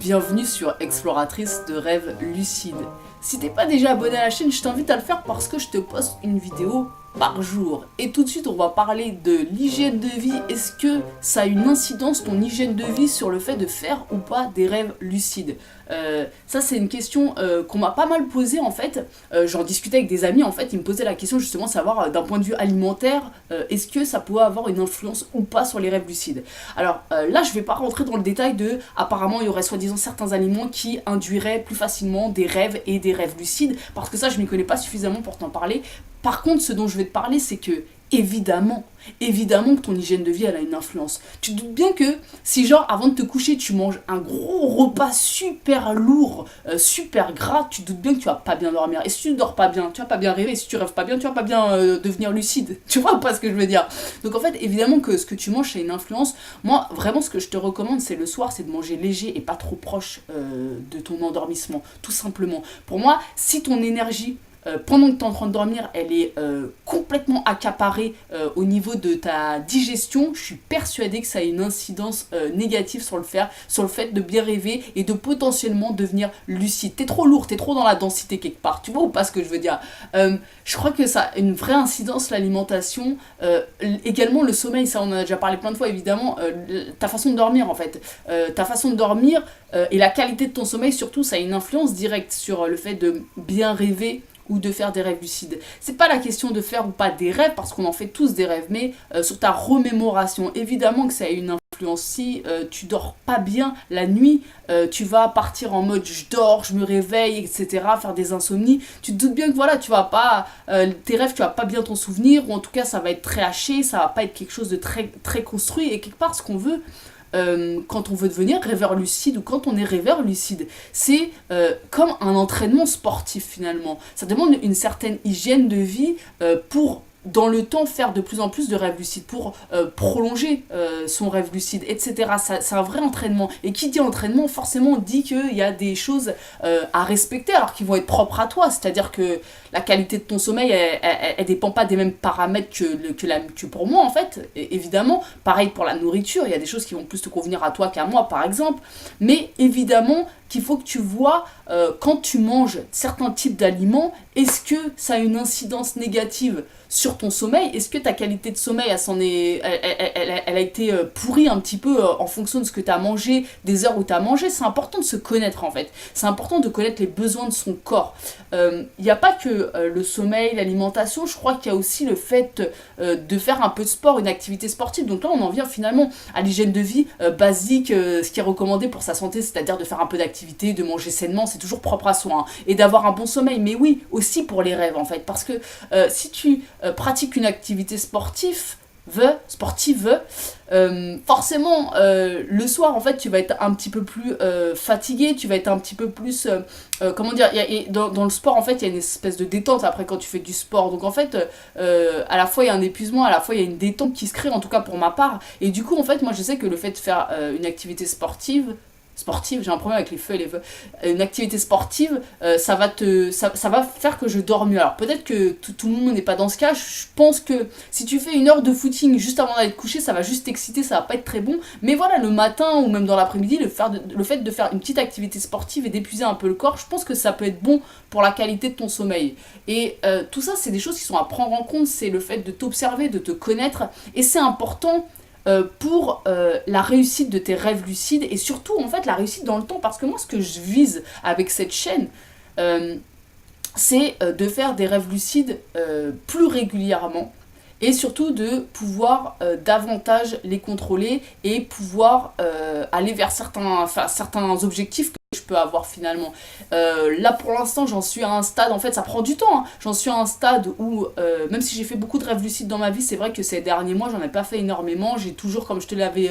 Bienvenue sur Exploratrice de rêves lucides. Si t'es pas déjà abonné à la chaîne, je t'invite à le faire parce que je te poste une vidéo par jour. Et tout de suite, on va parler de l'hygiène de vie. Est-ce que ça a une incidence, ton hygiène de vie, sur le fait de faire ou pas des rêves lucides? Ça, c'est une question qu'on m'a pas mal posée en fait. J'en discutais avec des amis en fait, ils me posaient la question justement de savoir d'un point de vue alimentaire, est-ce que ça pouvait avoir une influence ou pas sur les rêves lucides. Alors là, je vais pas rentrer dans le détail de, apparemment, il y aurait soi-disant certains aliments qui induiraient plus facilement des rêves et des rêves lucides, parce que ça, je m'y connais pas suffisamment pour t'en parler. Par contre, ce dont je vais te parler, c'est que évidemment que ton hygiène de vie, elle a une influence. Tu te doutes bien que si genre avant de te coucher, tu manges un gros repas super lourd, super gras, tu te doutes bien que tu vas pas bien dormir. Et si tu dors pas bien, tu vas pas bien rêver. Et si tu rêves pas bien, tu vas pas bien devenir lucide. Tu vois pas ce que je veux dire? Donc en fait, évidemment que ce que tu manges, ça a une influence. Moi, vraiment, ce que je te recommande, c'est le soir, c'est de manger léger et pas trop proche de ton endormissement. Tout simplement. Pour moi, si ton énergie pendant que tu es en train de dormir, elle est complètement accaparée au niveau de ta digestion, je suis persuadée que ça a une incidence négative sur le fait de bien rêver et de potentiellement devenir lucide. T'es trop lourd, t'es trop dans la densité quelque part, tu vois ou pas ce que je veux dire? Je crois que ça a une vraie incidence, l'alimentation, également le sommeil, ça on en a déjà parlé plein de fois évidemment, ta façon de dormir en fait, ta façon de dormir et la qualité de ton sommeil surtout, ça a une influence directe sur le fait de bien rêver ou de faire des rêves lucides. C'est pas la question de faire ou pas des rêves, parce qu'on en fait tous des rêves, mais sur ta remémoration, évidemment que ça a une influence. Si tu dors pas bien la nuit, tu vas partir en mode je dors, je me réveille, etc., faire des insomnies. Tu te doutes bien que voilà, tu vas pas, tes rêves, tu vas pas bien t'en souvenir, ou en tout cas ça va être très haché, ça va pas être quelque chose de très, très construit, et quelque part ce qu'on veut, quand on veut devenir rêveur lucide ou quand on est rêveur lucide. C'est comme un entraînement sportif finalement. Ça demande une certaine hygiène de vie pour dans le temps faire de plus en plus de rêves lucides, pour prolonger son rêve lucide, etc. C'est un vrai entraînement. Et qui dit entraînement, forcément dit qu'il y a des choses à respecter, alors qui vont être propres à toi. C'est-à-dire que la qualité de ton sommeil, elle dépend pas des mêmes paramètres que pour moi, en fait. Et évidemment, pareil pour la nourriture, il y a des choses qui vont plus te convenir à toi qu'à moi, par exemple. Mais évidemment qu'il faut que tu vois, quand tu manges certains types d'aliments, est-ce que ça a une incidence négative sur ton sommeil? Est-ce que ta qualité de sommeil, elle a été pourrie un petit peu en fonction de ce que tu as mangé, des heures où tu as mangé? C'est important de se connaître en fait. C'est important de connaître les besoins de son corps. Il n'y a pas que le sommeil, l'alimentation, je crois qu'il y a aussi le fait de faire un peu de sport, une activité sportive. Donc là, on en vient finalement à l'hygiène de vie basique, ce qui est recommandé pour sa santé, c'est-à-dire de faire un peu d'activité, de manger sainement, c'est toujours propre à soi, hein, et d'avoir un bon sommeil. Mais oui, aussi pour les rêves en fait, parce que si tu pratiques une activité sportive, forcément le soir en fait tu vas être un petit peu plus fatigué, tu vas être un petit peu plus comment dire, dans le sport en fait il y a une espèce de détente après quand tu fais du sport, donc en fait à la fois il y a un épuisement, à la fois il y a une détente qui se crée, en tout cas pour ma part, et du coup en fait moi je sais que le fait de faire une activité sportive, j'ai un problème avec les feux et les feux, une activité sportive, ça va faire que je dors mieux. Alors peut-être que tout le monde n'est pas dans ce cas, je pense que si tu fais une heure de footing juste avant d'aller te coucher, ça va juste t'exciter, ça va pas être très bon, mais voilà, le matin ou même dans l'après-midi, le fait de faire une petite activité sportive et d'épuiser un peu le corps, je pense que ça peut être bon pour la qualité de ton sommeil. Et tout ça, c'est des choses qui sont à prendre en compte, c'est le fait de t'observer, de te connaître, et c'est important pour la réussite de tes rêves lucides, et surtout en fait la réussite dans le temps, parce que moi ce que je vise avec cette chaîne, c'est de faire des rêves lucides plus régulièrement, et surtout de pouvoir davantage les contrôler et pouvoir aller vers certains objectifs que je peux avoir finalement. Là pour l'instant j'en suis à un stade, en fait ça prend du temps, hein. J'en suis à un stade où même si j'ai fait beaucoup de rêves lucides dans ma vie, c'est vrai que ces derniers mois j'en ai pas fait énormément, j'ai toujours, comme je te l'avais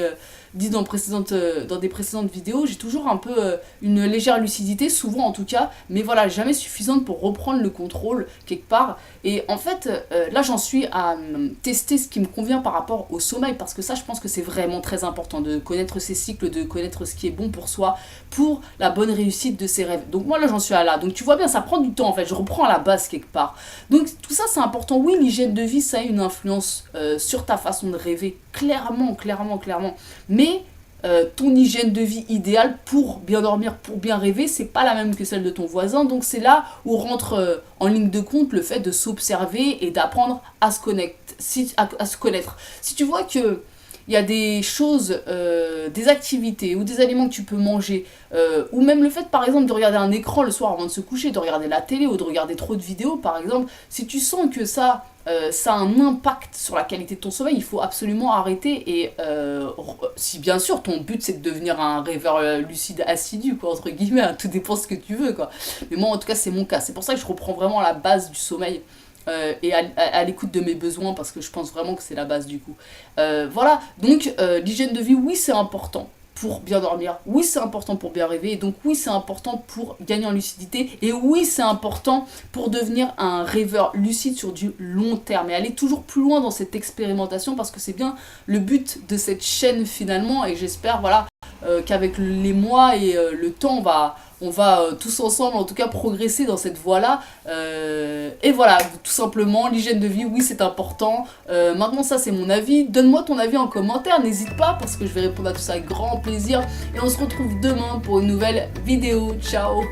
dit dans des précédentes vidéos, j'ai toujours un peu une légère lucidité, souvent en tout cas, mais voilà, jamais suffisante pour reprendre le contrôle quelque part. Et en fait là j'en suis à tester ce qui me convient par rapport au sommeil, parce que ça je pense que c'est vraiment très important de connaître ses cycles, de connaître ce qui est bon pour soi, pour la bonne réussite de ses rêves. Donc moi là j'en suis à là, donc tu vois bien ça prend du temps en fait, je reprends à la base quelque part. Donc tout ça c'est important. Oui, l'hygiène de vie ça a une influence sur ta façon de rêver, clairement, mais ton hygiène de vie idéale pour bien dormir, pour bien rêver, c'est pas la même que celle de ton voisin. Donc c'est là où rentre en ligne de compte le fait de s'observer et d'apprendre à se connaître. À se connaître. Si tu vois que il y a des choses, des activités ou des aliments que tu peux manger, ou même le fait par exemple de regarder un écran le soir avant de se coucher, de regarder la télé ou de regarder trop de vidéos par exemple, si tu sens que ça a un impact sur la qualité de ton sommeil, il faut absolument arrêter. Et si bien sûr ton but c'est de devenir un rêveur lucide assidu, quoi, entre guillemets, hein, tout dépend ce que tu veux, quoi. Mais moi en tout cas c'est mon cas, c'est pour ça que je reprends vraiment la base du sommeil. Et à l'écoute de mes besoins, parce que je pense vraiment que c'est la base du coup. Voilà, donc l'hygiène de vie, oui c'est important pour bien dormir, oui c'est important pour bien rêver, et donc oui c'est important pour gagner en lucidité, et oui c'est important pour devenir un rêveur lucide sur du long terme, et aller toujours plus loin dans cette expérimentation, parce que c'est bien le but de cette chaîne finalement, et j'espère voilà qu'avec les mois et le temps on va tous ensemble en tout cas progresser dans cette voie-là. Et voilà, tout simplement, l'hygiène de vie, oui c'est important. Maintenant ça c'est mon avis, donne-moi ton avis en commentaire, n'hésite pas parce que je vais répondre à tout ça avec grand plaisir. Et on se retrouve demain pour une nouvelle vidéo, ciao.